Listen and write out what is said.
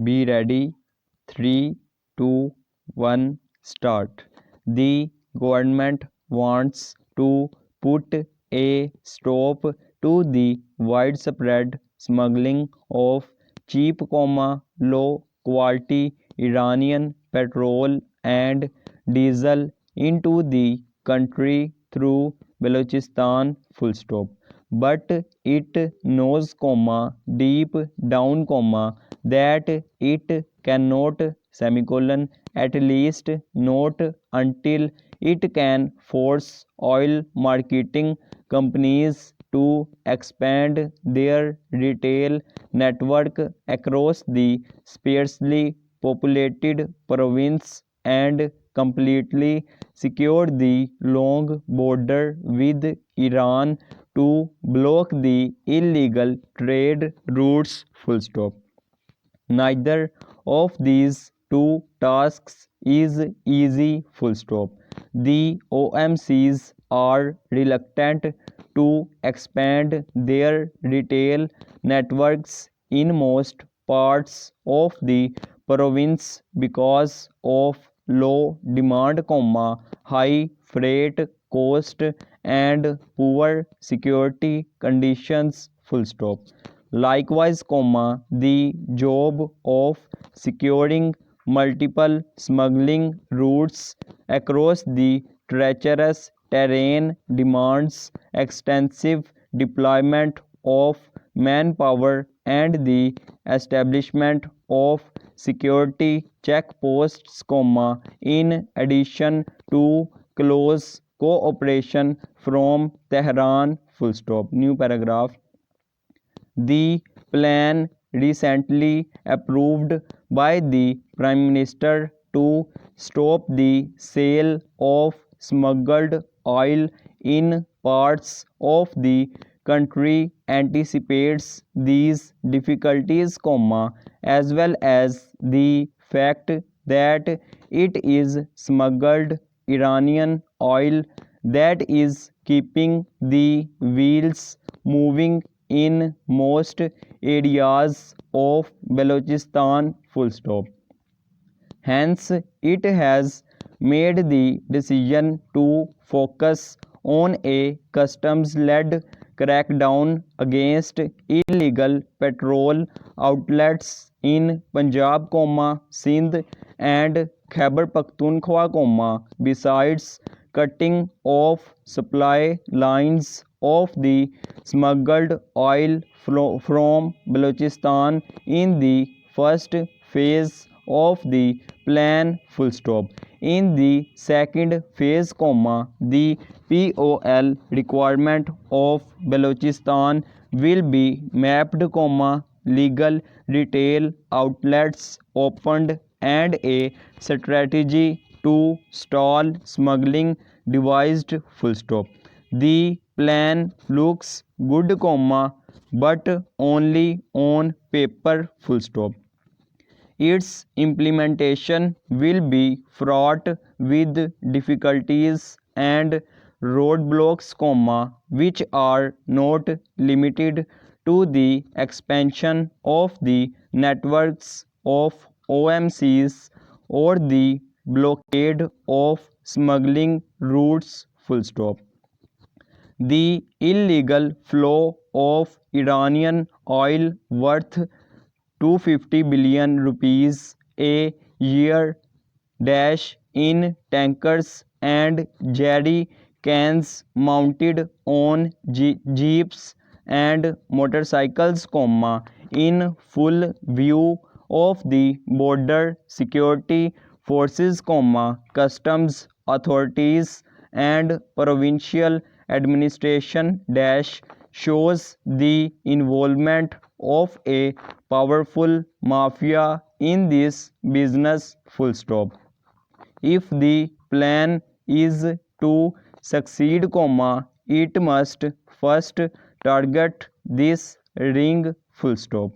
Be ready. 3, 2, 1, start. The government wants to put a stop to the widespread smuggling of cheap, low quality Iranian petrol and diesel into the country through Balochistan. Full stop. But it knows, deep down, that it cannot, at least not until it can force oil marketing companies to expand their retail network across the sparsely populated province and completely secure the long border with Iran to block the illegal trade routes. Full stop. Neither of these two tasks is easy. Full stop. The OMCs are reluctant to expand their retail networks in most parts of the province because of low demand, high freight cost and poor security conditions. Full stop. Likewise, the job of securing multiple smuggling routes across the treacherous terrain demands extensive deployment of manpower and the establishment of security checkposts, in addition to close cooperation from Tehran. Full stop. New paragraph. The plan recently approved by the Prime Minister to stop the sale of smuggled oil in parts of the country anticipates these difficulties, as well as the fact that it is smuggled Iranian oil that is keeping the wheels moving in most areas of Balochistan. Full stop. Hence, it has made the decision to focus on a customs-led crackdown against illegal petrol outlets in Punjab, Sindh and Khyber Pakhtunkhwa, besides cutting off supply lines of the smuggled oil from Balochistan in the first phase of the plan. Full stop. In the second phase, the POL requirement of Balochistan will be mapped, legal retail outlets opened and a strategy to stall smuggling devised. Full stop. The plan looks good, but only on paper. Full stop. Its implementation will be fraught with difficulties and roadblocks, which are not limited to the expansion of the networks of OMCs or the blockade of smuggling routes. Full stop. The illegal flow of Iranian oil worth 250 billion rupees a year dash in tankers and jerry cans mounted on jeeps and motorcycles, in full view of the border security forces, customs authorities and provincial administration dash shows the involvement of a powerful mafia in this business. Full stop. If the plan is to succeed, it must first target this ring. Full stop.